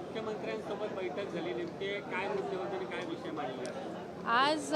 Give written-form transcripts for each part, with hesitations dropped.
मुख्यमंत्र्यांसोबत बैठक झाली, नेमके काय मुद्दे होते आणि काय विषय मांडले? आज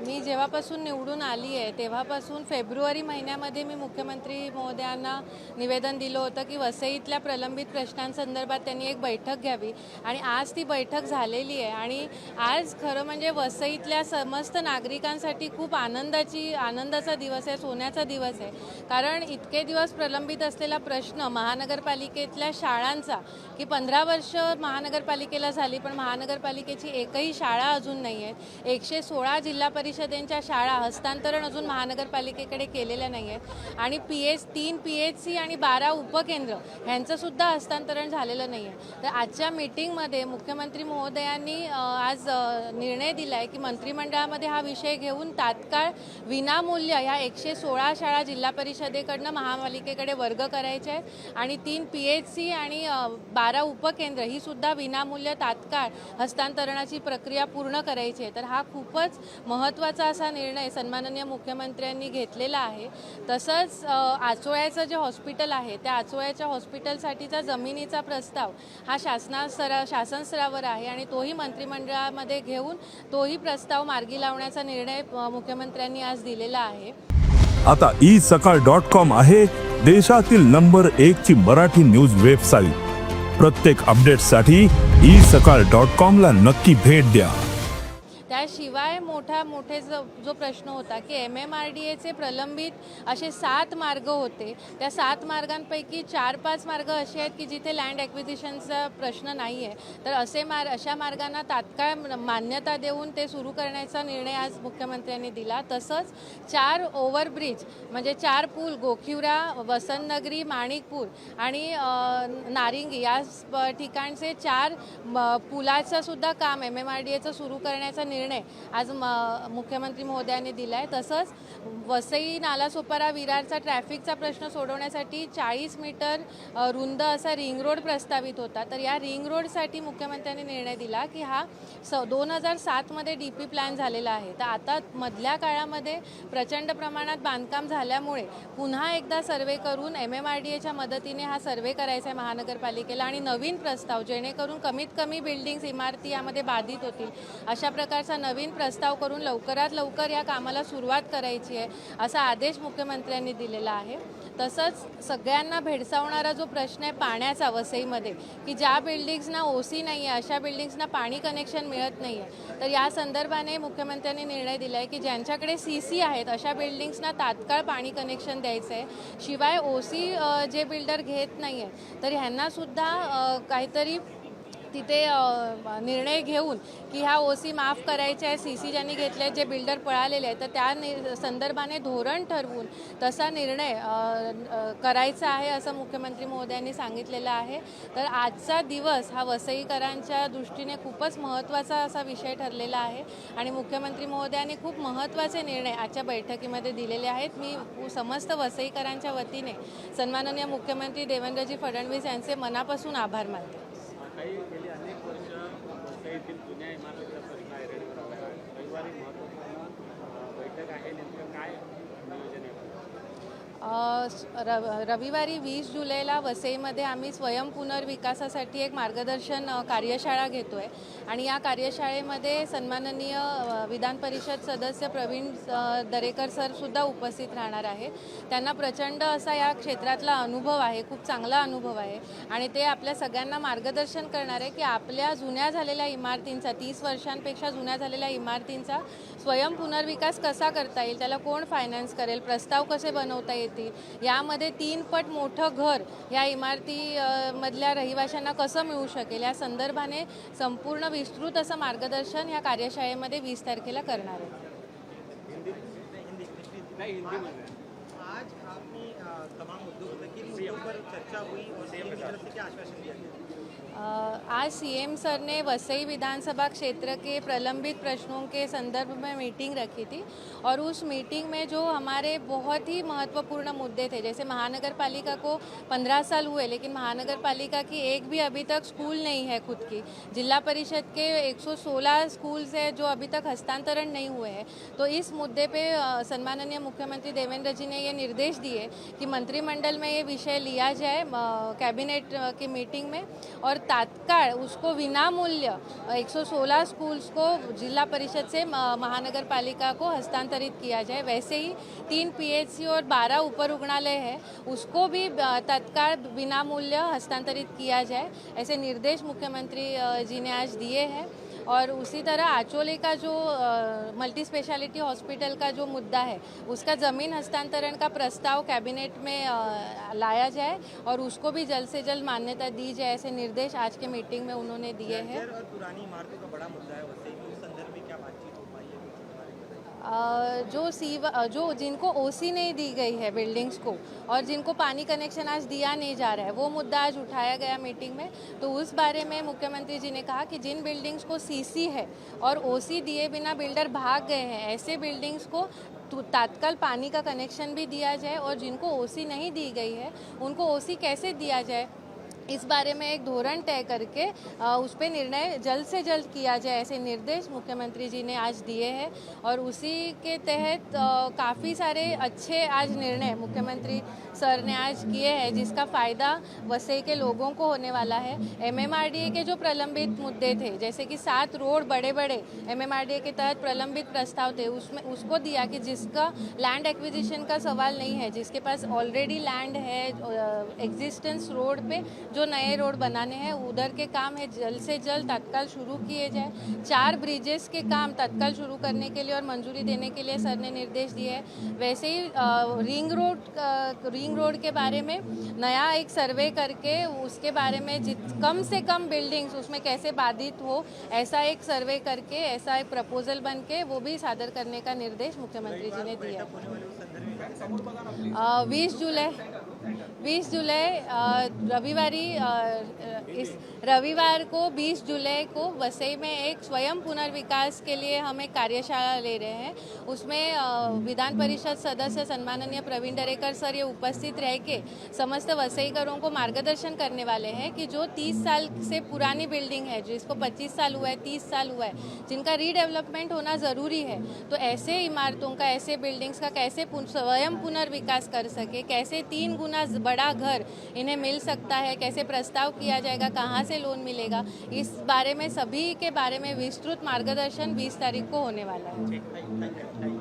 मी जेव्हापासून निवडून आली आहे तेव्हापासून फेब्रुवारी महिन्यामध्ये मी मुख्यमंत्री महोदयांना निवेदन दिलं होतं की वसईतल्या प्रलंबित प्रश्नांसंदर्भात त्यांनी एक बैठक घ्यावी आणि आज ती बैठक झालेली आहे. आणि आज खरं म्हणजे वसईतल्या समस्त नागरिकांसाठी खूप आनंदाचा दिवस आहे, सोन्याचा दिवस आहे. कारण इतके दिवस प्रलंबित असलेला प्रश्न महानगरपालिकेतल्या शाळांचा की 15 वर्ष महानगरपालिकेला झाली पण महानगरपालिकेची एकही शाळा अजून नाही आहे. 116 जिल्हा परिषदेच्या शाळा हस्तांतरण अजून महानगरपालिकेकडे केलेल्या नाही आहेत आणि 3 PHC आणि 12 उपकेंद्र ह्यांचं सुद्धा हस्तांतरण झालेलं नाही आहे. तर आजच्या मीटिंगमध्ये मुख्यमंत्री महोदयांनी आज निर्णय दिला आहे की मंत्रिमंडळामध्ये हा विषय घेऊन तात्काळ विनामूल्य ह्या 116 शाळा जिल्हा परिषदेकडनं महापालिकेकडे वर्ग करायचे आहेत आणि 3 PHC आणि 12 उपकेंद्र ही सुद्धा विनामूल्य तात्काळ हस्तांतरणाची प्रक्रिया पूर्ण करायची आहे. तर हा खूपच महत्त्वाचा असा निर्णय सन्माननीय मुख्यमंत्र्यांनी घेतलेला आहे. तसंच आचोळ्याचं जे हॉस्पिटल आहे त्या आचोळ्याच्या हॉस्पिटलसाठीचा जमिनीचा प्रस्ताव हा शासन स्तरावर आहे आणि तोही मंत्रिमंडळामध्ये घेऊन तोही प्रस्ताव मार्गी लावण्याचा निर्णय मुख्यमंत्र्यांनी आज दिलेला आहे. आता isakal.com आहे देशातील नंबर 1 ची मराठी न्यूज वेबसाईट. प्रत्येक अपडेटसाठी isakal.com ला नक्की भेट द्या. त्याशिवाय मोठे जो प्रश्न होता की MMRDAचे प्रलंबित असे 7 मार्ग होते. त्या 7 मार्गांपैकी 4-5 मार्ग असे आहेत की जिथे लँड ॲक्विजिशनचा प्रश्न नाही आहे. तर अशा मार्गांना तात्काळ मान्यता देऊन ते सुरू करण्याचा निर्णय आज मुख्यमंत्र्यांनी दिला. तसंच 4 ओव्हरब्रिज म्हणजे 4 पूल गोखिवरा, वसंतनगरी, माणिकपूर आणि नारिंगी या ठिकाणचे 4 पुलाचं सुद्धा काम MMRDAचं सुरू करण्याचा निर्णय आज मुख्यमंत्री महोदयांनी दिला आहे. तसंच वसई नालासोपारा विरारचा ट्रॅफिकचा प्रश्न सोडवण्यासाठी 40 मीटर रुंद असा रिंग रोड प्रस्तावित होता. तर या रिंग रोडसाठी मुख्यमंत्र्यांनी निर्णय दिला की हा 2007 मध्ये DP प्लॅन झालेला आहे. तर आता मधल्या काळामध्ये प्रचंड प्रमाणात बांधकाम झाल्यामुळे पुन्हा एकदा सर्वे करून MMRDAच्या मदतीने हा सर्वे करायचा आहे महानगरपालिकेला आणि नवीन प्रस्ताव जेणेकरून कमीत कमी बिल्डिंग्स इमारती यामध्ये बाधित होतील अशा प्रकारचा नवीन प्रस्ताव करून लवकरात लवकर या कामाला सुरुवात करायची आहे असा आदेश मुख्यमंत्र्यांनी दिलेला आहे. तसंच सगळ्यांना भेडसावणारा जो प्रश्न आहे पाण्याचा वसईमध्ये की ज्या बिल्डिंग्सना OC नाही आहे अशा बिल्डिंग्सना पाणी कनेक्शन मिळत नाही आहे. तर या संदर्भाने मुख्यमंत्र्यांनी निर्णय दिला आहे की ज्यांच्याकडे CC आहेत अशा बिल्डिंग्सना तात्काळ पाणी कनेक्शन द्यायचं आहे. शिवाय OC जे बिल्डर घेत नाही आहे तर ह्यांनासुद्धा काहीतरी तिथे निर्णय घेऊन की ह्या OC माफ करायचे आहे. CC ज्यांनी घेतले आहेत जे बिल्डर पळालेले आहेत तर त्या संदर्भाने धोरण ठरवून तसा निर्णय करायचा आहे असं मुख्यमंत्री महोदयांनी सांगितलेलं आहे. तर आजचा दिवस हा वसईकरांच्या दृष्टीने खूपच महत्त्वाचा असा विषय ठरलेला आहे आणि मुख्यमंत्री महोदयांनी खूप महत्त्वाचे निर्णय आजच्या बैठकीमध्ये दिलेले आहेत. मी समस्त वसईकरांच्या वतीने सन्माननीय मुख्यमंत्री देवेंद्रजी फडणवीस यांचे मनापासून आभार मानते. गेली अनेक वर्ष वसईतील जुन्या इमारतीचा प्रश्न आहे. रविवारी महत्त्वपूर्ण बैठक आहे, नेमकं काय नियोजन आहे? रविवारी 20 जुलैला वसईमध्ये आम्ही स्वयं पुनर्विकासासाठी एक मार्गदर्शन कार्यशाळा घेतो आहे आणि या कार्यशाळेमध्ये सन्माननीय विधान परिषद सदस्य प्रवीण दरेकर सरसुद्धा उपस्थित राहणार आहे. त्यांना प्रचंड असा या क्षेत्रातला अनुभव आहे, खूप चांगला अनुभव आहे आणि ते आपल्या सगळ्यांना मार्गदर्शन करणार आहे की आपल्या जुन्या झालेल्या इमारतींचा 30 वर्षांपेक्षा जुन्या झालेल्या इमारतींचा स्वयं पुनर्विकास कसा करता येईल, त्याला कोण फायनान्स करेल, प्रस्ताव कसे बनवता येतील, यामध्ये 3 पट मोठं घर या इमारती मधल्या रहिवाशांना कसं मिळू शकेल या संदर्भाने संपूर्ण विस्तृत असं मार्गदर्शन या कार्यशाळेमध्ये 20 तारखेला करणार आहे. आज आपने तमाम मुद्दों पर चर्चा हुई और सीएम की तरफ से क्या आश्वासन दिया गया? आज CM सर ने वसई विधानसभा क्षेत्र के प्रलंबित प्रश्नों के संदर्भ में मीटिंग रखी थी और उस मीटिंग में जो हमारे बहुत ही महत्वपूर्ण मुद्दे थे, जैसे महानगर पालिका को 15 साल हुए लेकिन महानगर पालिका की एक भी अभी तक स्कूल नहीं है खुद की, जिला परिषद के 116 स्कूल्स है जो अभी तक हस्तांतरण नहीं हुए हैं. तो इस मुद्दे पे सन्माननीय मुख्यमंत्री देवेंद्र जी ने ये निर्देश दिए कि मंत्रिमंडल में ये विषय लिया जाए कैबिनेट की मीटिंग में और तात्काल तत्काल उसको विनामूल्य 116 स्कूल्स को जिला परिषद से महानगर पालिका को हस्तांतरित किया जाए। वैसे ही 3 पीएचसी और 12 उपर रुग्णालय है उसको भी तत्काल विनामूल्य हस्तांतरित किया जाए, ऐसे निर्देश मुख्यमंत्री जी ने आज दिए हैं। और उसी तरह आचोले का जो मल्टी स्पेशलिटी हॉस्पिटल का जो मुद्दा है उसका ज़मीन हस्तांतरण का प्रस्ताव कैबिनेट में लाया जाए और उसको भी जल्द से जल्द मान्यता दी जाए, ऐसे निर्देश आज के मीटिंग में उन्होंने दिए हैं। और पुरानी इमारतों का बड़ा मुद्दा है, वैसे ही उस संदर्भ में क्या बातचीत हो पाई है? जो जिनको ओसी नहीं दी गई है बिल्डिंग्स को और जिनको पानी कनेक्शन आज दिया नहीं जा रहा है वो मुद्दा आज उठाया गया मीटिंग में। तो उस बारे में मुख्यमंत्री जी ने कहा कि जिन बिल्डिंग्स को सीसी है और ओसी दिए बिना बिल्डर भाग गए हैं ऐसे बिल्डिंग्स को तत्काल पानी का कनेक्शन भी दिया जाए और जिनको ओसी नहीं दी गई है उनको ओसी कैसे दिया जाए इस बारे में एक धोरण तय करके उस पर निर्णय जल्द से जल्द किया जाए, ऐसे निर्देश मुख्यमंत्री जी ने आज दिए हैं। और उसी के तहत काफ़ी सारे अच्छे आज निर्णय मुख्यमंत्री सर ने आज किए हैं जिसका फ़ायदा वसई के लोगों को होने वाला है। एमएमआरडीए के जो प्रलंबित मुद्दे थे जैसे कि 7 रोड बड़े बड़े एमएमआरडीए के तहत प्रलंबित प्रस्ताव थे उसमें उसको दिया कि जिसका लैंड एक्विजिशन का सवाल नहीं है, जिसके पास ऑलरेडी लैंड है एग्जिस्टेंस रोड पे जो नए रोड बनाने हैं उधर के काम है जल्द से जल्द तत्काल शुरू किए जाए। 4 ब्रिजेस के काम तत्काल शुरू करने के लिए और मंजूरी देने के लिए सर ने निर्देश दिए हैं। वैसे ही रिंग रोड के बारे में नया एक सर्वे करके उसके बारे में कम से कम बिल्डिंग्स उसमें कैसे बाधित हो ऐसा एक सर्वे करके ऐसा एक प्रपोजल बन के वो भी सादर करने का निर्देश मुख्यमंत्री जी ने दिया। 20 जुलाई इस रविवार को 20 जुलाई को वसई में एक स्वयं पुनर्विकास के लिए हम एक कार्यशाला ले रहे हैं। उसमें विधान परिषद सदस्य सम्माननीय प्रवीण दरेकर सर ये उपस्थित रह के समस्त वसईकरों को मार्गदर्शन करने वाले हैं कि जो 30 साल से पुरानी बिल्डिंग है जिसको 25 साल हुआ है 30 साल हुआ है जिनका रीडेवलपमेंट होना ज़रूरी है तो ऐसे इमारतों का ऐसे बिल्डिंग्स का कैसे स्वयं पुनर्विकास कर सके, कैसे 3 गुना बड़ा घर इन्हें मिल सकता है, कैसे प्रस्ताव किया जाएगा, कहाँ से लोन मिलेगा, इस बारे में सभी के बारे में विस्तृत मार्गदर्शन 20 तारीख को होने वाला है।